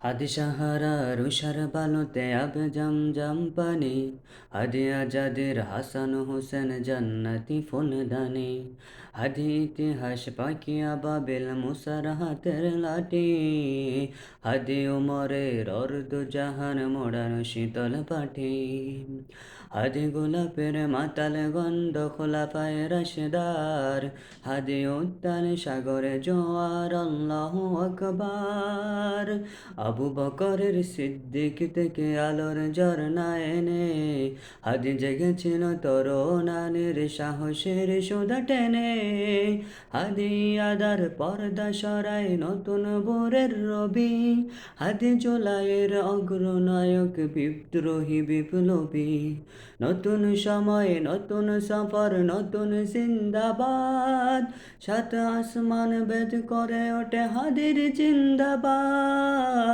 হাদি সাহারা রুষার বালুতে আবে জমজম পানি, হাদি আজাদের হাসান হোসেন জান্নাতি ফুলদানি, হাদি ইতিহাস পাকিয়া বাবেল মুসার হাতের লাঠি, হাদি উমরের অর্ধ জাহান মোড়ানো শীতল পাঠি, হাদি গোলাপের মাতাল গন্ধ খোলাফায়ে রাশেদার, হাদি উত্তাল সাগরে জোয়ার আল্লাহু আকবার। আবু বকরের সিদ্দিক থেকে আলোর ঝরনা এনে হাদি জেগেছিল তরুণানের সাহসের সুধা টেনে, হাদি আদার পর্দা সরাই নতুন ভোরের রবি, হাদি জুলাইয়ের অগ্রনায়ক বিদ্রোহী বিপ্লবী, নতুন সময় নতুন সফর নতুন জিন্দাবাদ, সাত আসমান বেদ করে ওঠে হাদির জিন্দাবাদ।